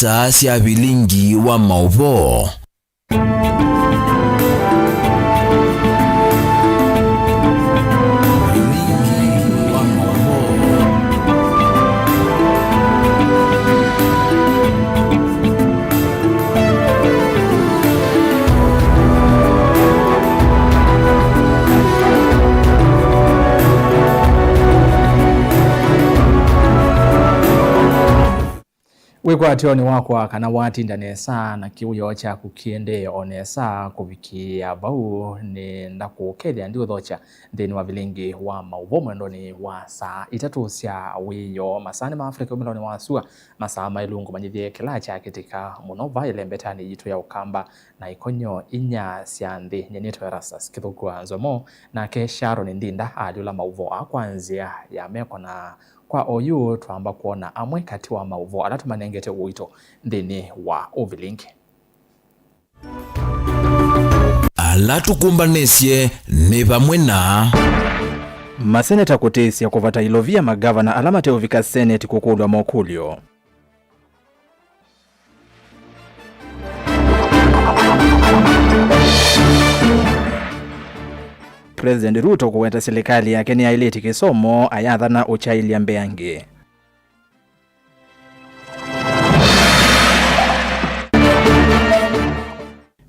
saa cia bilingi wa mauvo. Wikwatio ni wakwa kana watinda nesa na kiuyo cha kukiende onesa kubikia bau ni ndakukethia ndi uthocha thini wa bilingi wa mauvo mwendoni wa saa itatu cia wiyo masani ma Afrika umiloni wa sua masaa mailungu manyithie kila cha kitika muno vaile mbetani yitu ya ukamba na ikonyo inya cia nthi nyenyeto Erastus Kithugua Nzomo na ke Sharon Ndinda aliula mauvo akwanzia ya meko na kwa oyu tuamba kuona amwe kati wa mauvo alatumanengete uito ndini wa uvilingi alatukumbanesye ni pamwe na maseneta kutesia kuvata ilovia magavana alamate uvika seneti kukulwa mokulyo. President Ruto kuweta serikali yake ni aileti kisomo ayathana uchailia mbeange.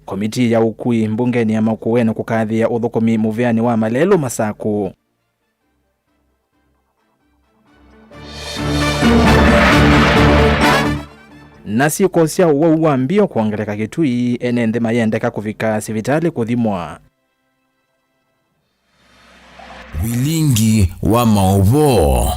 Komiti ya ukui mbungeni ya makuweno kukathia uthukumi muveani wa malelo masaku. Nasi kosia uwa mbio kuongeleka kitui enende mayendeka kufika sivitali kuthimwa. bilingi wa mauvo.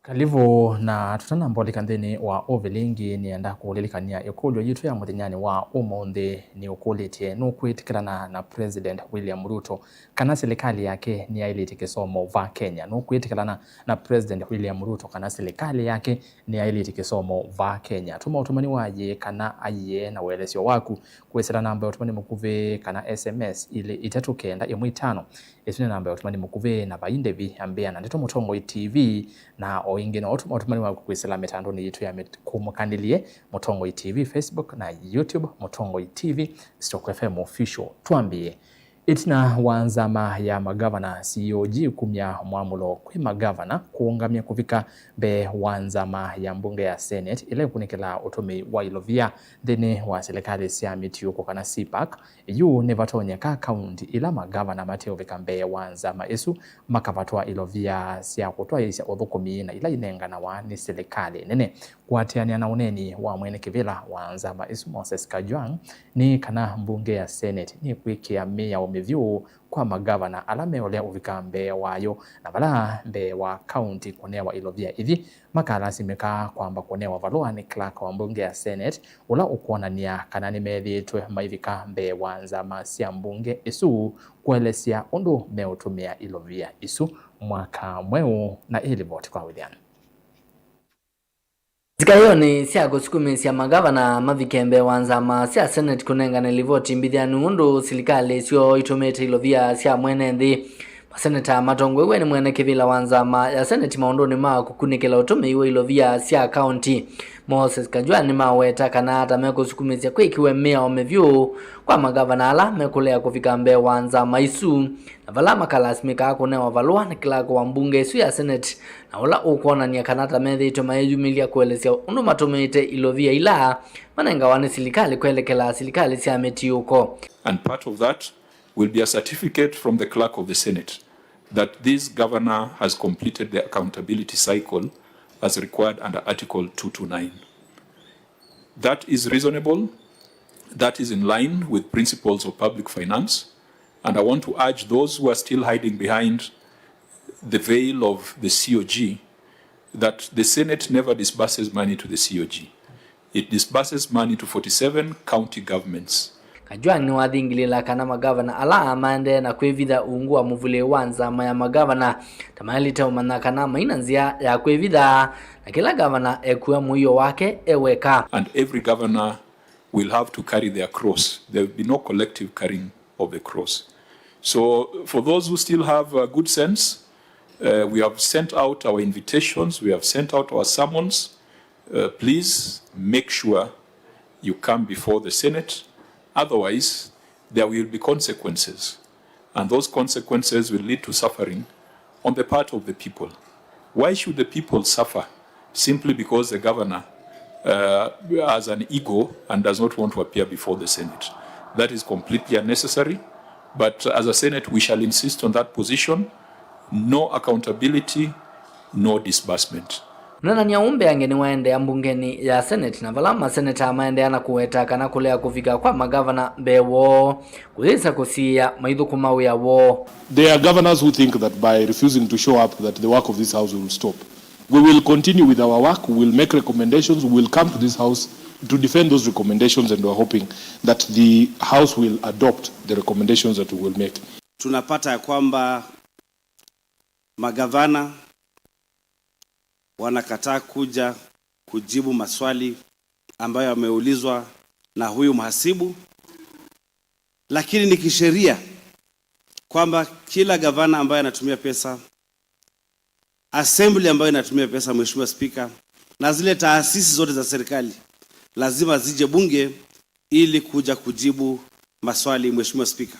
Kalivo na tutana mbolika nthini wa uvilingi ni enda kulilikania ikulyo yitu ya muthinyani wa umonde ni ukulitie nukwitikirana na President William Ruto kana serikali yake ni ailiti kisomo va Kenya. Nukwitikirana na President William Ruto kana serikali yake ni ailiti kisomo va Kenya. Tuma utumani waje kana aye na welesio waku kwesera namba utumani mukuve kana SMS ile itatukenda imwitano. Esune namba utumani mukuve na baindevi ambea na ndito Mutongo TV na oingi na otumani waku kwesera metandoni yitu ya kumukandilie Mutongo TV Facebook na YouTube Mutongo TV Stock FM official. Tuambie itina wanzama ya magavana COG kumya mwamulo kwi magavana kuungamia kuvika be wanzama ya mbunge ya Senate ile kunikela utumi wa ilovia thini wa serikali cia mitiuko kana CPAC yu nevatonya ka county ila magavana mateo vika be wanzama isu makavatwa ilovia cia kutwa isia uthukumi na ila inengana wa ni serikali nene kuatiania na uneni wa mwene kivila wanzama isu Moses Kajwang ni kana mbunge ya Senate ni kuikia mea umevyu kwa magavana alame ole uvika mbe wayo na bala mbe wa county kunewa ilovia hivi makala simeka kwamba kunewa valua ni clerk wa mbunge ya Senate ula ukuona niya kana ni medhitwe maivika mbe wanza masia mbunge isu kuelesia undu meutumia ilovia isu mwaka mweu na ili voti kwa William. Zikayo ni cia gusukumi cia magavana mavikembe wanzama cia Senate kunengana livoti mbithianu undu silikali cio itumite ilovia cia mwene nthi. Maseneta matongwewe ni mwene kivila wanzama ya Senate maundoni ma kukunikela utumi iwe ilovia cia county. Moses Kajwang ni maweta kana ata mekusukumisia kwikiwe mea omevyu kwa magavana ala mekulea kufika mbe wanzama isu na vala makalasmika kunewa valua ni kilako wa mbunge isu ya Senate na ula ukuona ni kanata methito mayejumilia kuelezea undu matumite ilovia ila manenga wane silikali kuelekela silikali cia metiuko. And part of that will be a certificate from the clerk of the Senate that this governor has completed the accountability cycle as required under Article 229. That is reasonable, that is in line with principles of public finance, and I want to urge those who are still hiding behind the veil of the COG that the Senate never disburses money to the COG. It disburses money to 47 county governments. Kajwang ni wathingilila kana magavana ala amande na kwivitha ungua muvule wanza maya magavana tamalita umana kana maina nzia ya kwivitha na kila gavana ekuwa muyo wake eweka. And every governor will have to carry their cross. There will be no collective carrying of the cross. So for those who still have good sense, We have sent out our invitations. We have sent out our summons. Please make sure you come before the Senate. Otherwise, there will be consequences. And those consequences will lead to suffering on the part of the people. Why should the people suffer simply because the governor has an ego and does not want to appear before the Senate? That is completely unnecessary. But as a Senate, we shall insist on that position. No accountability, no disbursement. Mnanania umbe angeni waende mbungeni ya Senate na valama seneta maende ana kuweta kana kulea kufika kwa magavana bewo kuhisa kusia maithuku mau ya wo. There are governors who think that by refusing to show up that the work of this house will stop. We will continue with our work, we will make recommendations, we will come to this house to defend those recommendations, and we are hoping that the house will adopt the recommendations that we will make. Tunapata ya kwamba magavana wanakataa kuja kujibu maswali ambayo yameulizwa na huyu mhasibu, lakini ni kisheria kwamba kila gavana ambaye anatumia pesa, assembly ambayo inatumia pesa, Mheshimiwa Spika, na zile taasisi zote za serikali lazima zije bunge ili kuja kujibu maswali, Mheshimiwa Spika.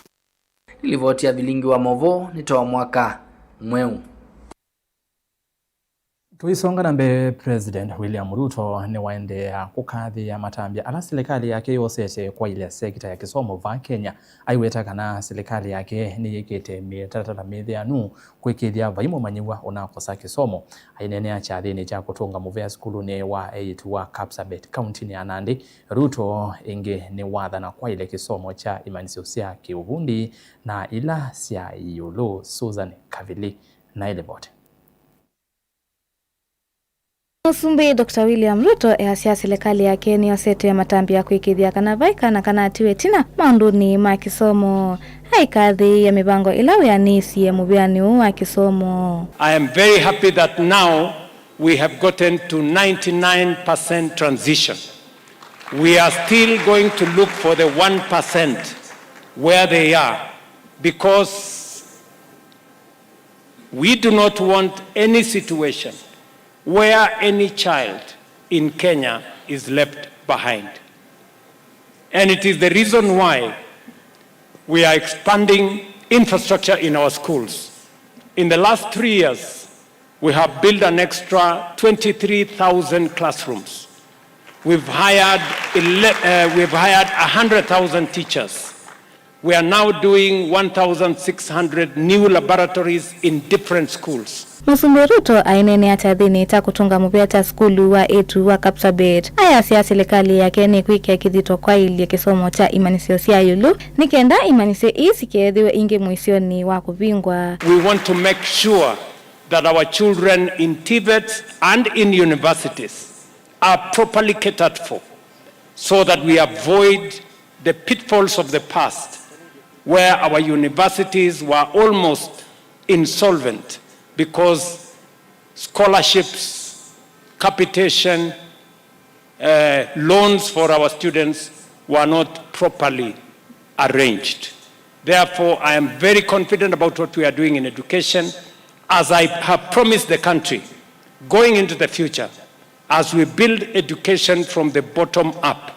Ilivyotia Vilingi wa Movo nitoa mwaka mweu. Tuisonga na mbe President William Ruto ni waendea kukathi ya matambia ala serikali yake yosete kwa ile sekta ya kisomo va Kenya. Aiweta kana serikali yake ni yikite mitatata mithianu kwikithia vaimo manyiwa unakosa kisomo. Ainenea chathini cha kutunga muvea skulu ni wa 8 wa Kapsabet County ya Nandi. Ruto inge ni wathana kwa ile kisomo cha imanisio sia kiuvundi na ila sia yulu. Susan Kavili na ile bote. Musumbi Dr. William Ruto ehasia serikali yake ni yosete ya matambia kwikithia kana vaika na kana atiwe tina maunduni ma kisomo haikathi ya mibango ilawe ya nisi ya mubiani wa kisomo. I am very happy that now we have gotten to 99% transition. We are still going to look for the 1% where they are, because we do not want any situation where any child in Kenya is left behind. And it is the reason why we are expanding infrastructure in our schools. In the last 3 years, we have built an extra 23,000 classrooms. We've hired 100,000 teachers. We are now doing 1,600 new laboratories in different schools. Musumbi Ruto ainene atathini ta kutunga muveta skulu wa 8 wa Kapsabet. Aya sia serikali yake ni kuikia kithito kwa ili kisomo cha imanisio sia yulu. Nikenda imanisio isi kiedhiwe inge muisioni wa kuvingwa. We want to make sure that our children in TVETs and in universities are properly catered for, so that we avoid the pitfalls of the past, where our universities were almost insolvent because scholarships, capitation, loans for our students were not properly arranged. Therefore, I am very confident about what we are doing in education, as I have promised the country, going into the future, as we build education from the bottom up,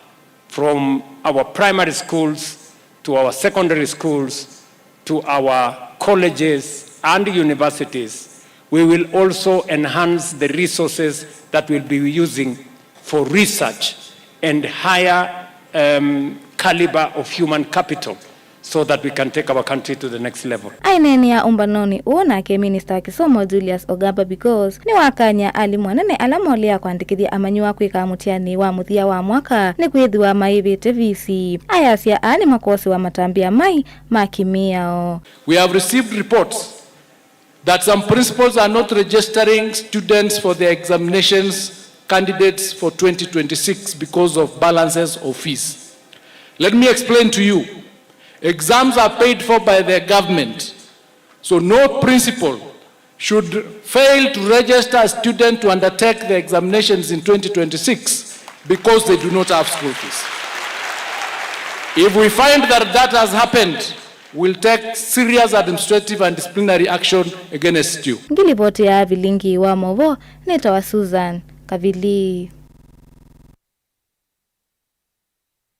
from our primary schools to our secondary schools to our colleges and universities. We will also enhance the resources that we'll be using for research and higher caliber of human capital, so that we can take our country to the next level. Aineni ya umbanoni uona ke Minister wa Kisomo Julius Ogamba because ni wakanya alimwanene alamolea kuandikithia amanyua kwika mutiani wa muthia wa mwaka ni kwithiwa maivite visi. Ayasia ani makosi wa matambia mai makimiao. We have received reports that some principals are not registering students for their examinations candidates for 2026 because of balances of fees. Let me explain to you. Exams are paid for by the government, so no principal should fail to register a student to undertake the examinations in 2026 because they do not have school fees. If we find that that has happened, will take serious administrative and disciplinary action against you. Ngilipoti ya Vilingi wa Movo netawa Susan Kavili.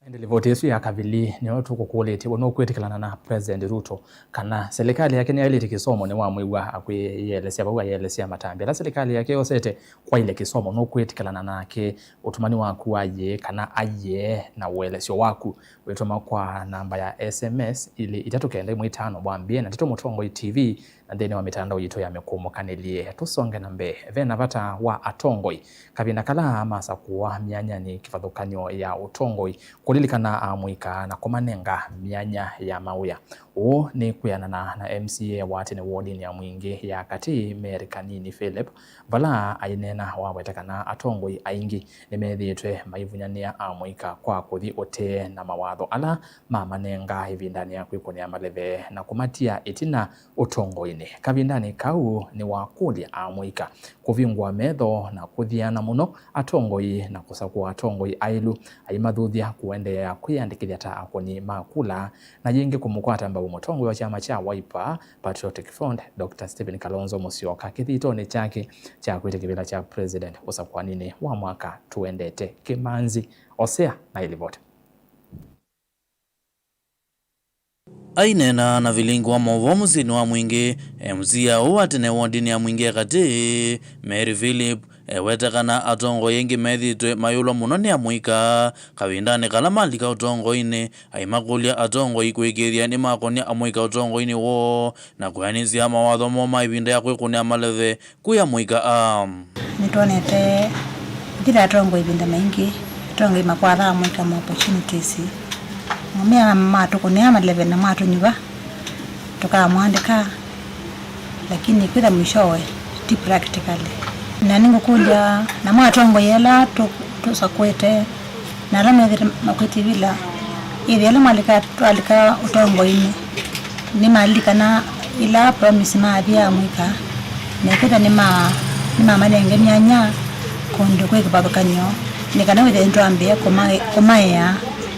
Ndilivoti yesu ya Kavili ni watu kukuleti wanokuetikana na President Ruto kana serikali yake ni ile kisomo ni wa mwiwa akwiyelesya bawa yelesya matambi la serikali yake osete kwa ile kisomo nokuetikana nake utumani waku aye kana aye na uelesyo waku wetoma kwa namba ya SMS ili itatokende mu 5 bwambie na tito Mutongo TV na ndene wa mitandao yito ya mekumo kanelie tusonge na mbe vena vata wa Atongoi kabina kala masa kuwa mianya ni kifadhukanyo ya Utongoi kulilikana amwika na komanenga mianya ya mauya o ni kuyana na MCA watene wardini ya mwingi ya kati Merikanini Philip vala ainena wawetakana Atongoi aingi nimethitwe maivunyania amwika kwa kuthi ote na mawadho ala mamanenga hivi ndani ya kwikonia maleve na kumatia itina Utongoi kavindani kau ni wakulia amwika kuvingwa metho na kuthiana muno Atongoi na kusakua Atongoi ailu aimathuthia kuendea kwiyandikithia ta akoni makula na jingi kumukwata ambao Mutongo wa chama cha Wiper Patriotic Front Dr. Stephen Kalonzo Musyoka kithitone chake cha kwite kibila cha president usakwanini wa mwaka tuendete kimanzi osea na ilivota ainena na Vilingi wa Movo musini wa mwingi mzia uwatene wondini ya mwingi kati Mary Philip wetakana Atongoi yengi methitwe mayulo muno ni amwika kavindani kala malika Utongoi aimakulia Atongoi kwikithia ni makonia amwika Utongoi wo na kuyanizia mawatho moma ivinda ya kwikunia maleve kuya mwika nitonete ndira Atongoi ivinda maingi Atongoi makwatha amwika ma opportunities mumia matu kunia maleve na matu nyuva tukamwandika lakini kwitha mwishowe ti practically na ningo kuja na Atongoi yela tusakwete na ramethire makwiti vila ile malika alika Utongoi ni malika na ila promise maabia mwika neketa ni manenge myanya kondo kweke babakanyo nikana withe ndwambia komaya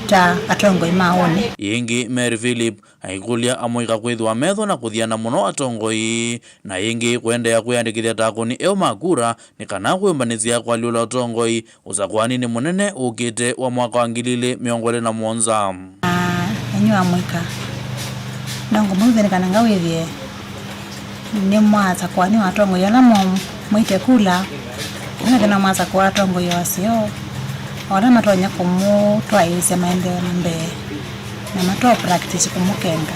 ta Atongoi maone yengi Mary Philip aikulia amwika kwithwa metho na kuthiana muno Atongoi na yengi kwendea kwiyandikithia takoni eo makura nikana kwimbanizia kwa liula Atongoi usakwani ni munene ukite wa mwaka wa 2017 enyu amwika nango mwive nikana ngawithie ni mwaza kwani Atongoi ala mwite kula nikana mwaza kwa Atongoi wasio ora matonya kumu twaise maendeleo mbe na mato practice kumukenga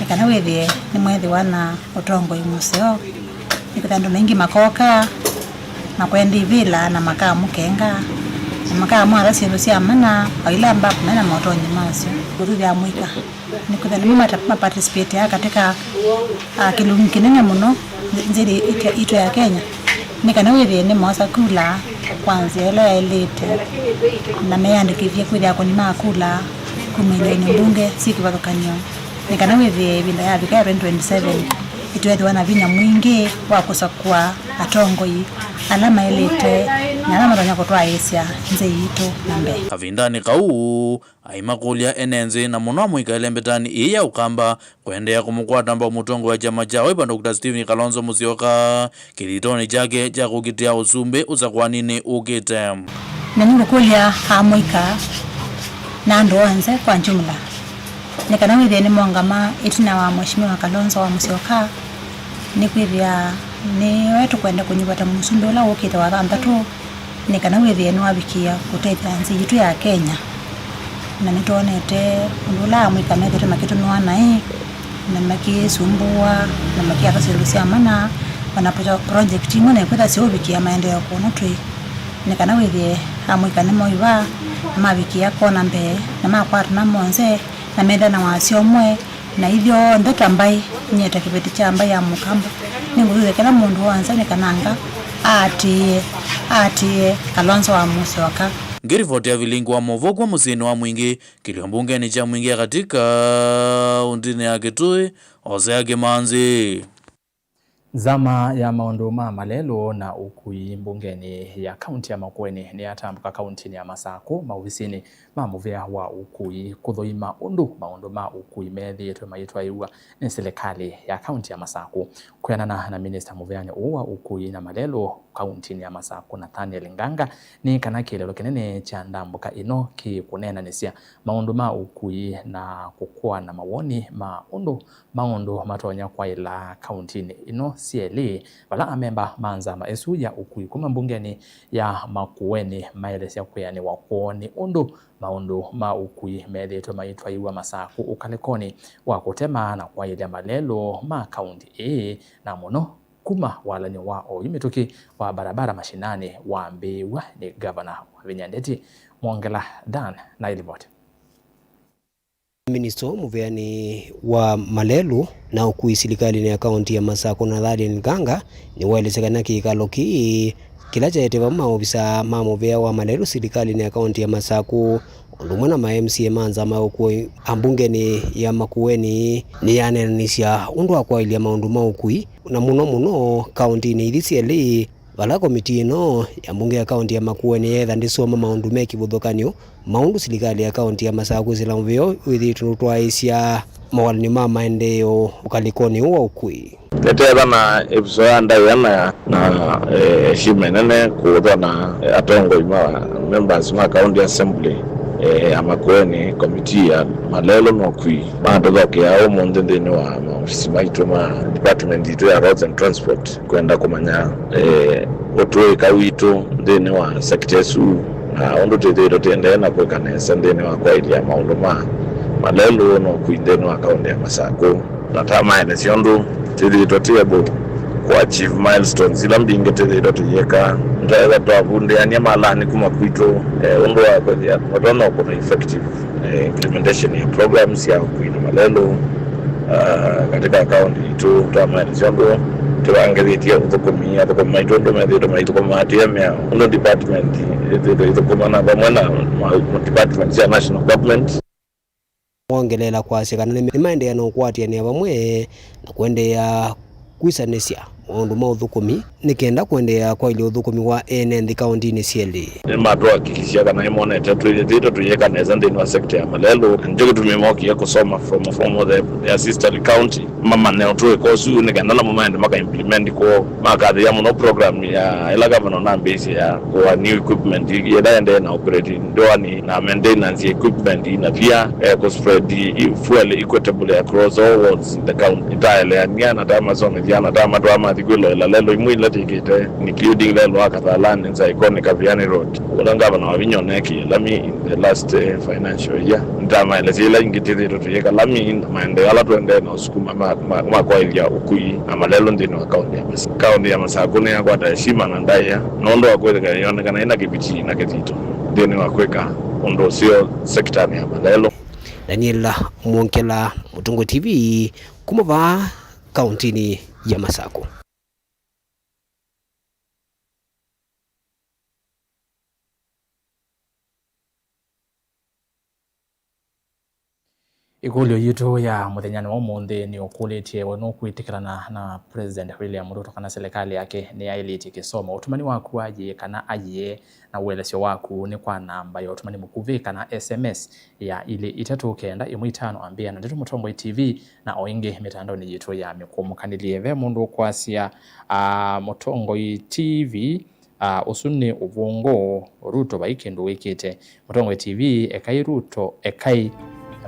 nikana withie ni mwethi wana Utongoi museo nikutando mengi makoka makwendi vila na makaa mukenga na makaa mwara sindu sia mana oila mbapo mena motonyi masio kuruthi amwika nikutando mima participate katika kilungu kinene muno nziri ito ya Kenya nikana withie ni mwasa kula kwanza ele elite na meyandikithia kwithia koni makula kumilioni mbunge sikivathukanio nikana withie vinda ya vika 2027 itwethi wana vinya mwingi wa kusakua Atongoi alama elite na alama tonya kutwa Asia nze yitu nambe kavindani kau aimakulia enenzi na muno amwika elembetani iya ukamba kwendea kumukwata ambao Mutongo wa chama cha Wiper Dr. Stephen Kalonzo Musyoka kilitoni chake cha kukitia usumbe usakwanini ukite na ningo kulia amwika na ndo anze kwa jumla nikana withie ni mwangama itina wa Mheshimiwa Kalonzo wa Musyoka ni kwithia ni wetu kwenda kunyibata musumbe ula ukite wa thantatu nikana withie ni wabikia kutethia nzi yitu ya Kenya na nitonete undula amwika methite makitunwa nai na makisumbua na makia kasirusia mana wanapoja project imwe na kwitha siobikia maendeleo kuno twi nikana withie amwika ni moiva mabikia kona mbe na makwata na monze na menda na wasio mwe na hivyo ndota mbai nyeta kibeti cha mbai ya mukamba ninguze kila mundu wanza nikananga ati Kalonzo wa Musyoka ngirivoti ya Vilingi wa Movo kwa musini wa mwingi kiliombungeni cha mwingi katika undini ya Kitui Osea Kimanzi Zama ya maundu ma malelo na ukui mbungeni ya kaunti ya Makueni ni atambuka kaunti ya Masako maofisini mamuvea wa ukui kuthoima maundu ma ukui methiitwe maitwa iwa ni serikali ya kaunti ya Masako. Kuyanana na minister muveani uwa ukui na malelo kaunti ya Masako Nathaniel Nganga ni kana kilelo kinene cha ndambuka ino kikunenanisia maundu ma ukui na kukua na mawoni maundu matonya kwa ila kaunti ino CLA wala amemba manza maesu ya ukui kuma mbungeni ya Makueni maelesea kuyani wakuoni maundu ma ukui methiitwe maitwa iwa Masako ukalekoni wa kutema na kwa ile malelo ma kaunti na muno kuma walani wa oyimituki wa barabara mashinani wa mbiwa ni Governor Vinyandeti Mwongela Dan na iliboti. Minister muveani wa malelu na ukui serikali ya kaunti ya Masako Nathaniel Nganga ni waelezekana kikalo kila chaeteva maofisa mamuvea wa malelu serikali ya kaunti ya Masako ndumwe na ma-MCA manza maukui ambungeni ya Makueni ni yanenanisya undu akwailia maundu maukui na muno kaunti ni CLA wala komiti ino ya mbunge ya kaunti ya Makueni yetha ndisoma maundu mekivuthukanio maundu serikali ya kaunti ya Masako zilamveo withitu twaisya mawalini ma maendeleo ukalikoni wa ukui letera na episode ndayana na shimenene kuthwa na atongo ima members ma county assembly Makueni committee ya malelo no kui madoke ya omonde ndeni wa ofisi maitu ma department itu ya roads and transport kwenda kumanya otwe kawitu ndeni wa secretary na ondo tete tende na kwekanesa ndeni wa kwa ile maundu ma malelo no kui ndeni wa kaunti ya Masako na tama ene siondu tete totebo kwa achieve milestones ila mbinge tete toyeka ndaza twabunde yani malani kuma kwito ondo wa kwa wadona kwa effective implementation ya programs ya kuina malelo katika kaunti itu tama ene siondu tuangezitia uthukumi athukumi maitondo methindo maituko matiamea uno department itu kumana pamwana department ya national government ongelela kwasikana ni maendeano kwatiania vamwe na kuendea kwisanisya maundu ma uthukumi nikenda kuendea kwa ile uthukumi wa nthi kaunti ni CLA matwa kikisia kana imone tatu ile thito tuyeka neza ndini wa sector ya malelo njoke tumemoki kusoma from the assistant county mama ne otwe kosu nikenda na mama maka implement ko makadhi ya muno program ya ila governor na base ya kwa new equipment yenda na operating ndoani na maintenance equipment na pia ko spread the fuel equitable across all wards in the county entirely ya na dama zone jana dama dama thigulo la lelo imwila tikite including lelo akathalani nza iconic Kaviani Road ulanga bana wavinyoneki lami in the last financial year ndama ile zile ingitiri tuyeka lami maende ala twende na usukuma kwa ile ukui amalelo ndino akaunti ya Masako ne kwa heshima na ndaya nondo akweka yonekana ina kibiti na ketito ndino wakweka ondo sio sector ya malelo. Daniel Mwongela, Mutungo TV, kumava kaunti ya Masako. Igulio yitu ya muthenyani wa umuthi ni ukulitie wano kwitikirana na President William Ruto kana serikali yake ni ailiti kisoma utumani waku aje kana aje na uelesyo waku ni kwa namba ya utumani mukuvika na SMS ya ile 395 ambia na nditu Mutombo TV na oinge mitandao ni yitu ya mikumukaniliye ve mundu kwasia Mutombo TV usuni uvungo Ruto baikindu wikite Mutombo TV ekai Ruto ekai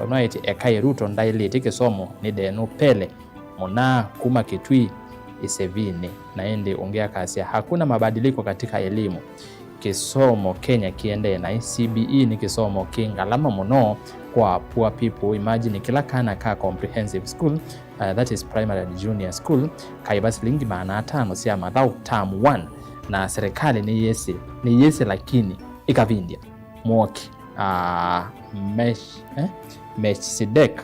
unaiti ekai Ruto ndailiti kisomo ni denu pele muna kuma kitui isevini na ende ongea kasia hakuna mabadiliko katika elimu kisomo Kenya kiende na CBE ni kisomo kingalama muno kwa poor people. Imagine kila kana ka comprehensive school that is primary and junior school kaibasi lingi maana 5 sia madhau term 1 na serikali ni yesi lakini ikavindia mwoki Melchizedek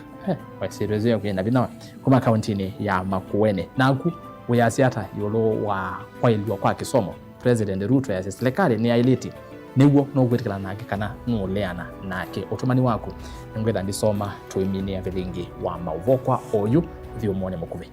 wasirezea kwenda binawa kuma kaunti ya Makueni naku uyasiata yolo wa kwailwa kwa kisomo President Ruto ya serikali ni ailiti niwo no gwetikala nake kana no leana nake otumani wako ngwetha ndisoma tuiminia vilingi wa mauvokwa oyu thiomone mukuvi.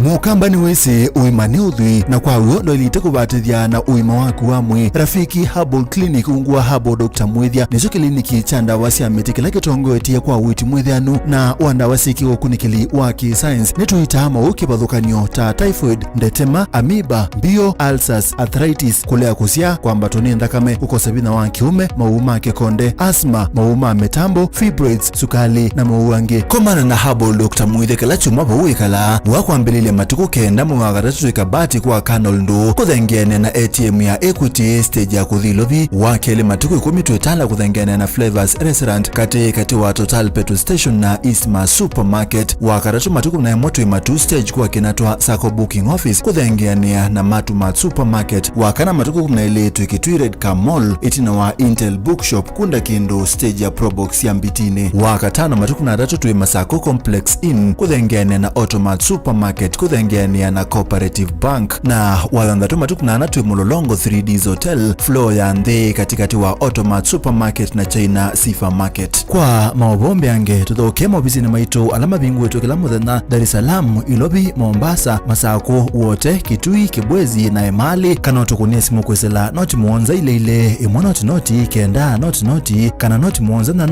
mukamba ni wese uimane udhui na kwa uyo ndo ilite kubatithia na uima waku wa mwi. Rafiki Herbal Clinic ungua Herbal Dr. Mwithia nicho kliniki cha ndawa cia miti kila kitongoetie kwa witi mwithianu na wandawa siki ukunikili wa science nituita mauki bathukanio ta typhoid, ndetema, amoeba, bio, ulcers, arthritis, kulea kusia kwamba tuni ndakame, ukosebina wa kiume, mauma kekonde, asthma, mauma metambo, fibroids, sukali na mauange. Komana na Herbal Dr. Mwithia kala chuma bawikala wakwambililia matuku kenda mwagatatu ikabati kwa kanol ndu kuthengeane na ATM ya Equity stage ya kuthilovi wakele matuku 15 kuthengeane na Flavors Restaurant kati wa Total Petrol Station na Eastma Supermarket wakaratu matuku na moto imatu stage kwa kinatwa Sako Booking Office kuthengeane na Matuma Supermarket wakana matuku na ile tukitwired Kamol itina wa Intel Bookshop kunda kindu stage ya Probox ya Mbitine wakatano matuku na ratu tuwe Masako Complex Inn kuthengeane na Automat Supermarket kuthengeane na Cooperative Bank na walandatu matuku na tuwe Mulolongo 3Ds Hotel floor ya ndhe katikati wa Automat Supermarket na China Sifa Market. Kwa maobombe yange tuthoke mobisi na maito alama bingu wetu kila muthenya Dar es Salaam, Ilobi, Mombasa, Masako wote, Kitui, Kibwezi na Emali kana tukunie simu kwesela noti muonza ile imwa noti kenda noti kana noti muonza na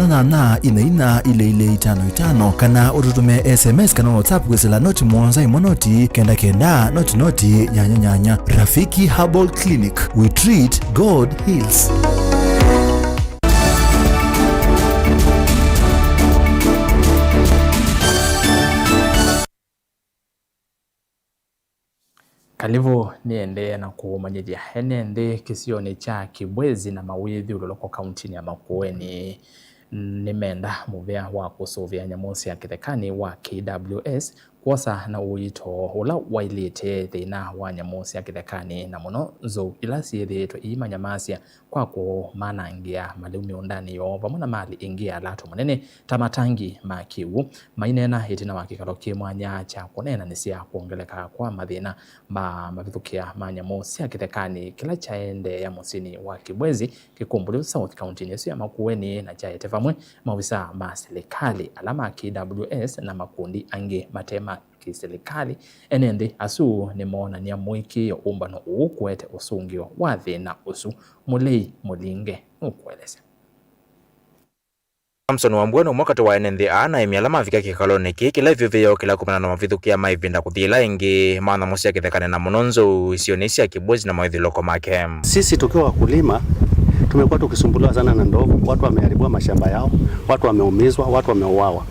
ina ile 55 kana ututume SMS kana WhatsApp kwesela noti muonza imwa noti kenda noti nyanya. Rafiki Herbal Clinic, we treat, God heals. Kalivu niende na kumanyejia henende kisioni cha Kibwezi na Mawithi uloloko kauntini ya Makueni nimenda muvea wa kusuvia nyamusi ya kithekani wa KWS kuosa na uito ula wailite thina wa nyamusi ya kithekani na muno nzu ila siethitwe imanyamasia kwa kumanangia maliumi undani yo vamona mali ingia lato manene tamatangi makiwu mainena itina wa kikalo kimwanya cha kunena nisia kuongeleka kwa mathina mavithukia manyamusi ya kithekani kila chaende ya musini wa Kibwezi kikumbuli South County nesu ya Makueni na chaete vamwe mawisa ma serikali alama KWS na makundi ange matema kiserikali enende asu ni mona ni mwiki umbano ukwete usungio wa thina usu mulei mulinge ukweleza. Samson Wambweno mwakati wa enende ana imialama vika kikalone kila vivyo kila kumana na mavithukia maivinda kuthila ingi maana musia kithekane na munonzo isionisi ya Kibwezi na mawithi loko make. Sisi tukiwa wakulima tumekuwa tukisumbuliwa sana na ndovu, watu wameharibiwa mashamba yao, watu wameumizwa, watu wameuawa.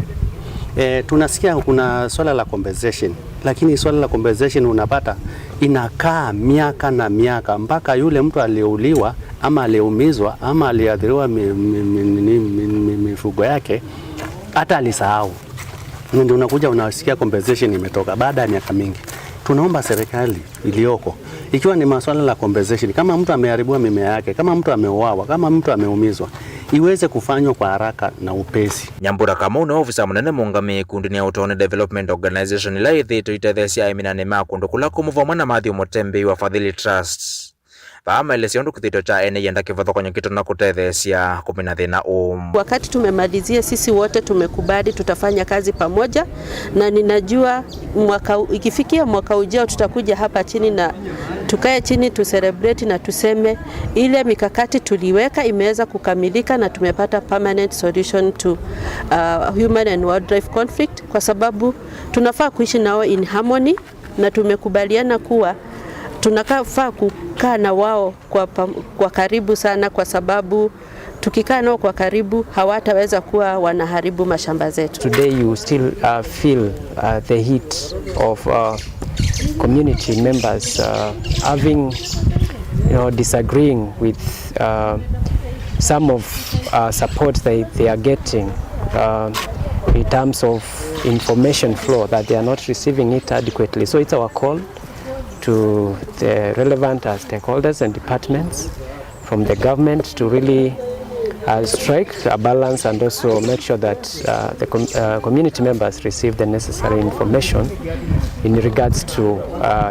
Tunasikia kuna swala la compensation, lakini swala la compensation unapata inakaa miaka na miaka mpaka yule mtu aliyeuliwa ama aliyeumizwa ama aliadhiriwa mifugo yake hata alisahau. Ndio unakuja unasikia compensation imetoka baada ya miaka mingi. Tunaomba serikali iliyoko ikiwa ni masuala la compensation, kama mtu ameharibiwa mimea yake, kama mtu ameuawa, kama mtu ameumizwa, iweze kufanywa kwa haraka na upesi. Nyambura Kamau na ofisa munene muungami kundini ya Utone Development Organization ila ithitu itethesia iminane makundu kula kumuvamwa na Matthew Mutembe wa Fadhili Trusts. Vama ile siondu kuthito cha ene yenda kivatho kwenye kitu na kutethesia kumina thina Wakati tumemalizia sisi wote tumekubali tutafanya kazi pamoja na ninajua ikifikia mwaka ujao tutakuja hapa chini na tukae chini tu celebrate na tuseme ile mikakati tuliweka imeweza kukamilika na tumepata permanent solution to human and wildlife conflict, kwa sababu tunafaa kuishi nao in harmony na tumekubaliana kuwa tunafaa kukaa na wao kwa karibu sana, kwa sababu tukikaa nao kwa karibu hawataweza kuwa wanaharibu mashamba zetu. Today you still feel the heat of community members having, disagreeing with some of support they are getting in terms of information flow, that they are not receiving it adequately. So it's our call to the relevant stakeholders and departments from the government to really strike a balance and also make sure that the community members receive the necessary information in regards to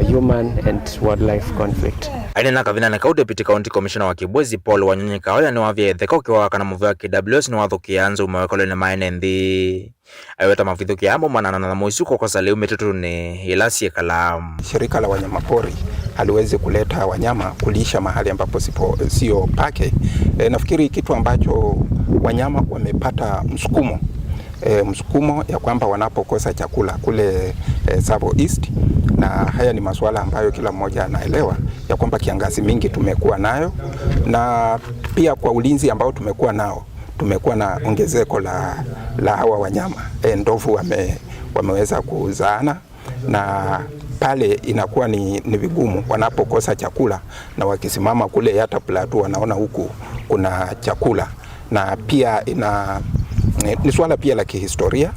human and wildlife conflict. Aina kavina na Deputy County Commissioner wa Kibwezi Paul Wanyonyi Kaoya ni wavye theka ukiwa kana muvu wa KWS ni wathukia anzu umewekole na maene nthi. Ayota mavithuki amo manana na moisuko kwa saleu metutu ni ilasie kalamu. Shirika la wanyamapori haliwezi kuleta wanyama kulisha mahali ambapo sio pake. Nafikiri kitu ambacho wanyama wamepata msukumo ya kwamba wanapokosa chakula kule Tsavo East, na haya ni masuala ambayo kila mmoja anaelewa ya kwamba kiangazi mingi tumekuwa nayo, na pia kwa ulinzi ambao tumekuwa nao tumekuwa na ongezeko la hawa wanyama. Ndovu wameweza kuzaana, na pale inakuwa ni vigumu wanapokosa chakula, na wakisimama kule hata plateau wanaona huku kuna chakula. Na pia ni swala pia la kihistoria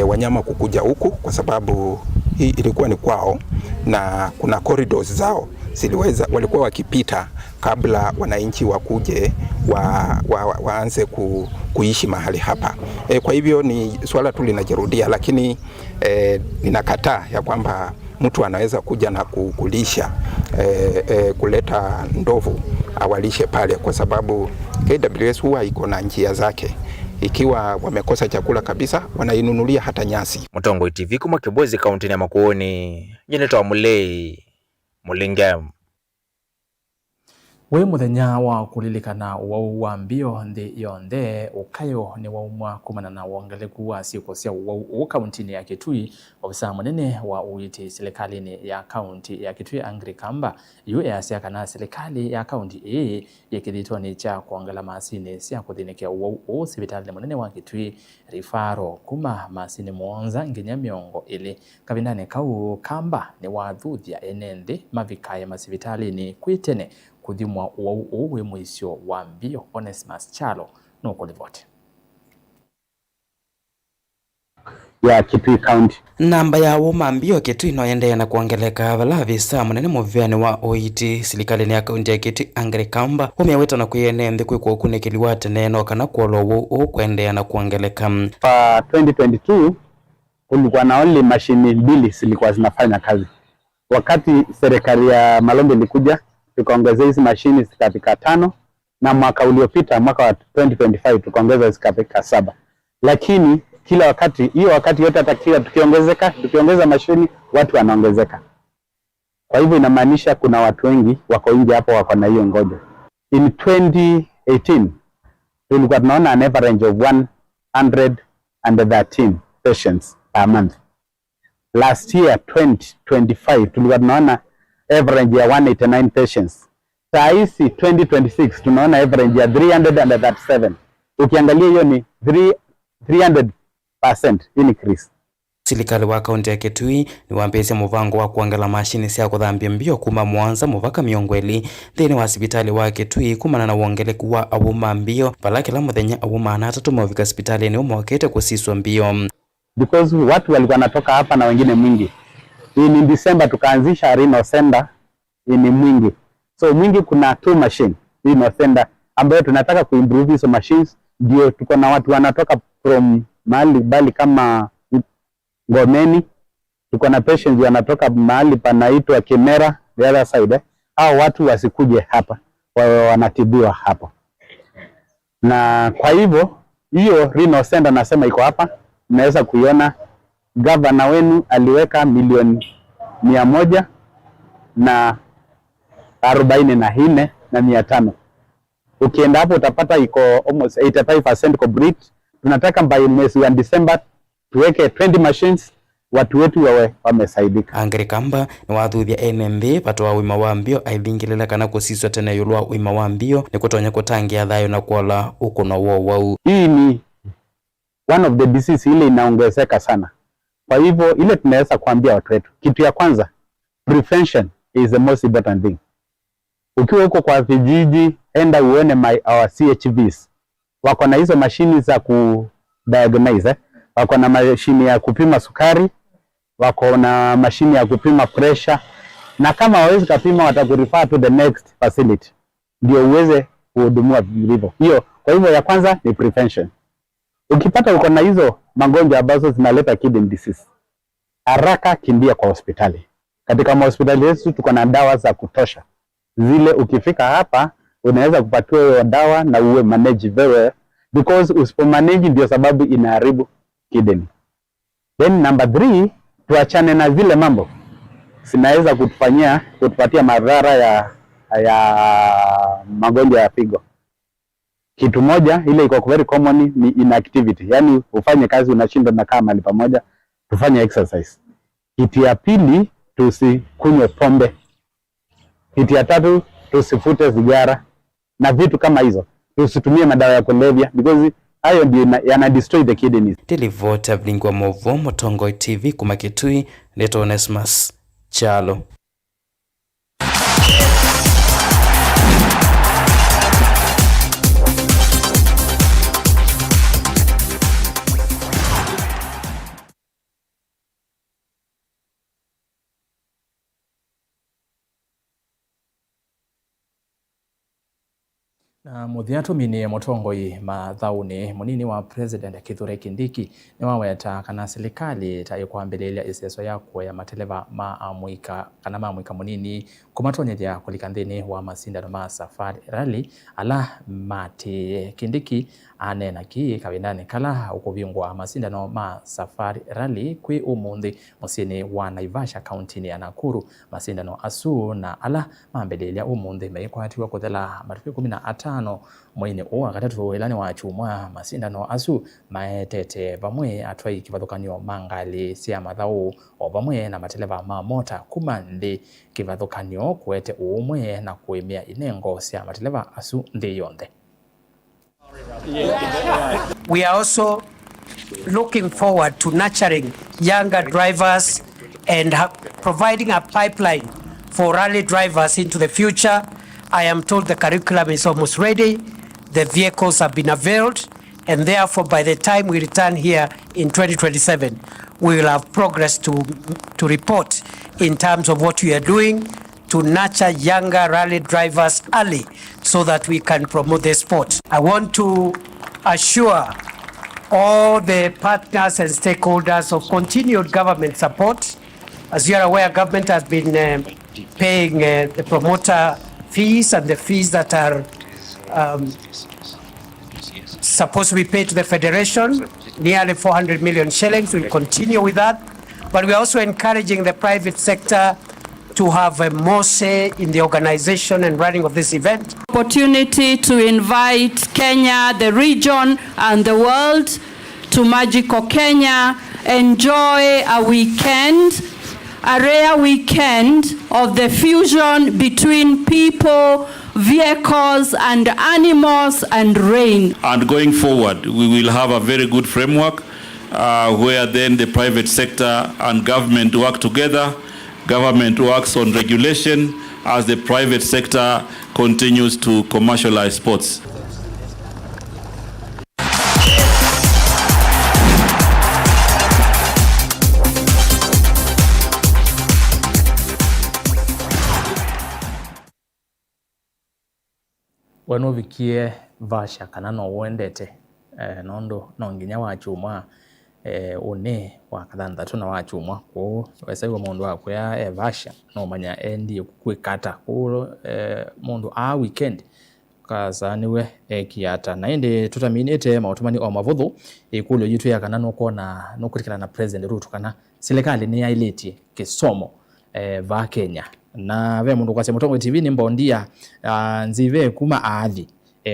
wanyama kukuja huku, kwa sababu hii ilikuwa ni kwao na kuna corridors zao walikuwa wakipita kabla wananchi wakuje waanze kuishi mahali hapa. Kwa hivyo ni swala tu linajirudia, lakini ninakataa ya kwamba mtu anaweza kuja na kulisha kuleta ndovu awalishe pale, kwa sababu KWS huwa iko na njia zake. Ikiwa wamekosa chakula kabisa, wanainunulia hata nyasi. Mutongoi TV kuma Kibwezi, kaunti ya Makueni. Nyenetwa Mulei Mulingam. We muthenya wa kulilikana wa mbio nthi yonthe ukayo ni waumwa kumana na wongeleku wa siku cia wa kaunti ya Kitui. Ofisa munene wa uiti serikalini ya kaunti ya Kitui Angry Kamba ya kana serikali ya kaunti yakithitwo ni cha kuongela masini cia kuthinikia wa sibitali munene wa Kitui rifaro kuma masini muonza nginya miongo ili kabindane kau. Kamba ni wathuthia enende mavikaya masibitalini kwitene kuthimwa uwe mwisho wa mbio. Onesmus Chalo no kulivote ya Kitui County. Namba ya woma mbio Kitui no yendea na kuongeleka vala visa munene muvyani wa oiti serikali ya kaunti ya Kitui Angry Kamba umeweta na kuyene nthi kwikwa ukunekeliwa teneno kana kuolowo kuendea na kuongeleka. Pa 2022 kulikuwa na only mashini mbili zilikuwa zinafanya kazi. Wakati serikali ya Malombe ilikuja tukaongeza hizi mashini zikafika 5, na mwaka uliopita mwaka wa 2025 tukaongeza zikafika 7. Lakini kila wakati wakati yote atakiwa tukiongeza mashini watu wanaongezeka. Kwa hivyo inamaanisha kuna watu wengi wako nje hapo wako na hiyo ngoja. In 2018 tulikuwa tunaona an average of 113 patients per month. Last year 2025 tulikuwa tunaona average ya 189 patients. Saa hizi 2026 tunaona average ya 337. Ukiangalia hiyo ni 300% increase. Serikali wa kaunti ya Kitui ni wambese muvango wa kuangala mashini cia kuthambia mbio kuma Mwanza muvaka miongweli thini wa sibitali wa Kitui kumana na wongeleku wa awuma mbio vala kila muthenya awuma 3 mavika sibitali ni umokete kusiswa mbio. Because watu walikuwa natoka hapa na wengine mwingi. In December tukaanzisha Rhino Center ni mwingi. So mwingi kuna 2 machine Rhino Center ambayo tunataka kuimprove hizo machines, ndio tuko na watu wanatoka from mahali bali kama Ngomeni, tuko na patients wanatoka mahali panaitwa Kimera the other side. Hao watu wasikuje hapa, wanatibiwa hapa. Na kwa hivyo hiyo Rhino Center nasema iko hapa, naweza kuiona. Gavana wenu aliweka milioni 144,500. Ukienda hapo utapata iko almost 85% complete. Tunataka by mwezi wa December tuweke 20 machines, watu wetu wawe wamesaidika. Angry Kamba ni wathuthia NMB patwa wima wa mbio aithingilila kana kusiswa tena yulwa wima wa mbio ni kutonya kutangia thayo na kuola ukono wao. Hii ni one of the disease ile inaongezeka sana. Kwa hivyo ile tunaweza kuambia watu wetu, kitu ya kwanza, prevention is the most important thing. Ukiwa huko kwa vijiji, enda uone our CHVs. Wako na hizo mashini za kudiagnose, wako na mashini ya kupima sukari, wako na mashini ya kupima pressure, na kama hawezi kupima watakurefer to the next facility ndio uweze kuhudumiwa vilivyo. Hiyo kwa hivyo ya kwanza ni prevention. Ukipata uko na hizo magonjwa ambazo zinaleta kidney disease, haraka kimbia kwa hospitali. Katika hospitali yetu tuko na dawa za kutosha. Zile ukifika hapa unaweza kupatiwa hiyo dawa na uwe manage very well, because usipomanage ndio sababu inaharibu kidney. Then number 3, tuachane na zile mambo zinaweza kutupatia madhara ya magonjwa ya figo. Kitu moja ile iko very common ni inactivity. Yani ufanye kazi unashinda na kama mahali pamoja, tufanye exercise. Kitu ya pili, tusikunywe pombe. Kitu ya tatu, tusifute sigara na vitu kama hizo. Tusitumie madawa ya kulevya because hayo ndio yana destroy the kidneys. Televota Blingwa Movo Motongoi TV kuma Kitui Leto Onesmus Chalo. Na muthiatu mini Mutongoi mathauni munini wa President Kithure Kindiki ni waweta kana serikali ta ikwambiriria iseso yakwo ya mateleva ma mwika munini kumatonyethia kulika nthini wa masindano ma Safari Rally ala mati Kindiki anena ki kawindani kala ukuvingwa masindano ma Safari Rally kwi umuthi musini wa Naivasha kaunti ya Nakuru. Masindano asu na ala mambiriria umuthi meikwatiwa kuthela matuku 15 mwini uwa gatatu ilani wa chumwa. Masindano asu maetete vamwe atwai kivathukanio mangali sia mathau o vamwe na mateleva ma mota kuma ndi kivathukanio kuete umwe na kuimia inengo sia mateleva asu ndi yonthe. We are also looking forward to nurturing younger drivers and providing a pipeline for rally drivers into the future. I am told the curriculum is almost ready, the vehicles have been availed, and therefore by the time we return here in 2027, we will have progress to report in terms of what we are doing to nurture younger rally drivers early so that we can promote the sport. I want to assure all the partners and stakeholders of continued government support. As you are aware, government has been paying the promoter fees and the fees that are supposed to be paid to the federation, nearly 400 million shillings. We'll continue with that. But we're also encouraging the private sector to have a more say in the organization and running of this event. Opportunity to invite Kenya, the region and the world to Magical Kenya. Enjoy a weekend, a rare weekend of the fusion between people, vehicles and animals and rain. And going forward, we will have a very good framework where then the private sector and government work together. Government works on regulation as the private sector continues to commercialize sports. Wanovikie vasha kana no wendete nondo nonginya wachumwa one wakathanthatu na wachumwa ku wesaiwa mundu akwya vasha no manya endi kwikata ku mundu a weekend kaza niwe kiata na indi tutaminite mautumani o mavuthu ikulo yitu ya kana no kona no kutikana na President Ruto kana serikali ni yaileti kisomo va Kenya na ve mundu kwase Mutongoi TV ni mbondia nzive kuma athi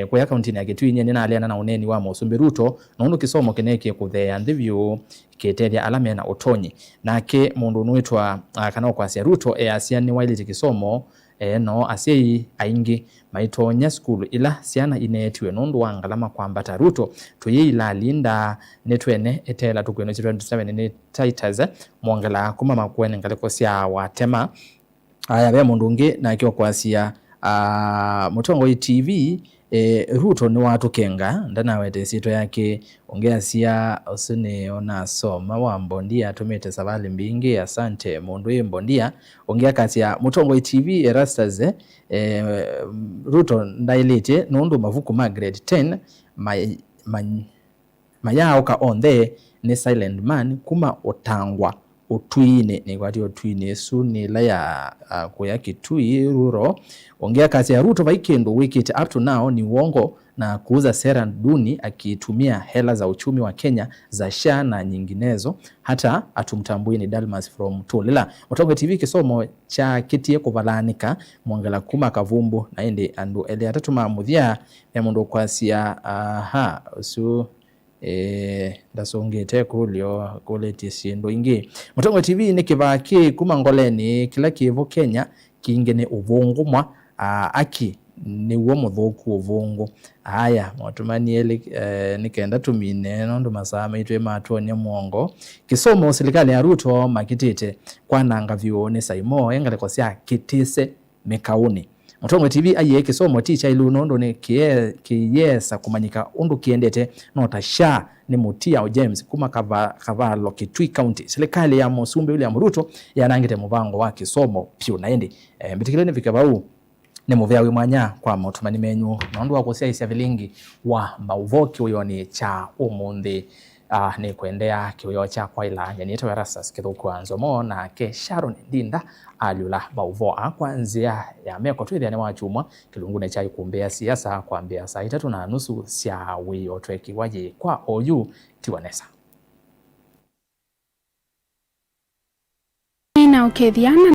kwa akaunti ya Kitui nye nina aliana na uneni wa Musumbi Ruto nundu kisomo kineke kuthea ndivyo keteria alame na utonyi nake mundu nuitwa kana kwase Ruto asiani wailiti kisomo no asiei aingi maitonya skulu ila siana inetiwe nundu wangalama kwambata Ruto tuyila linda netwene etela tukweno 27 ni Titus mwongela kuma makwene ngaliko sia watema aya be mundu ngi na kyo kwasia Mutongoi TV Ruto ni watu kenga ndana wete sito yake ongeasia osune ona soma wa mbondia tumete savali mbingi asante mundu mbondia ongea kasia Mutongoi TV Erastas Ruto ndailete nundu mavuku ma grade 10 mayao ka onde ni silent man kuma otangwa utwine ni kwati utwine su ni la ya kuya Kitui Ruro ongea kasi ya Ruto vaikendo wiki up to now ni uongo na kuuza sera duni akitumia hela za uchumi wa Kenya za SHA na nyinginezo. Hata atumtambui ni Dalmas from Tulila. Mutongo TV kisomo cha kitie kuvalanika mwangala kuma kavumbu na indi andu ele atatuma muthia ya mundu kwasia ndasongete kulio kuleti sindu ingi. Mutongo TV ni kivaki kuma ngoleni kila kivu Kenya kingene uvungumwa aki ni uwo muthuku uvungu. Haya mwatumani nikenda tumine nondo masama itwe matuonia mwongo kisomo serikali ya Ruto makitite kwananga vione saimo engale kosia kitise mekauni. Mutongo TV aye kisomo ticha ilu nondo ni kiyesa kumanyika undu kiendete nota SHA ni mutia James kuma kavalo Kitui County. Serikali ya Musumbi William Ruto yanangite muvango wa kisomo pyu naendi mbitikileni vikabau ni muvea wimanya kwa mautumani menyu nondo wakosia isia vilingi wa mauvoki uyo ni cha umundi ni kuendea kiuyo cha kwa ila nyanyeto ya rasas kithuku anzomo na ke Sharon Ndinda alula bauvoa kwanzia ya meko tuithia ni wachumwa kilungune cha ikumbea siasa kwa mbea saa 3:30 sia wiyo tweki waji kwa OU Tiwanesa. Na ukethiana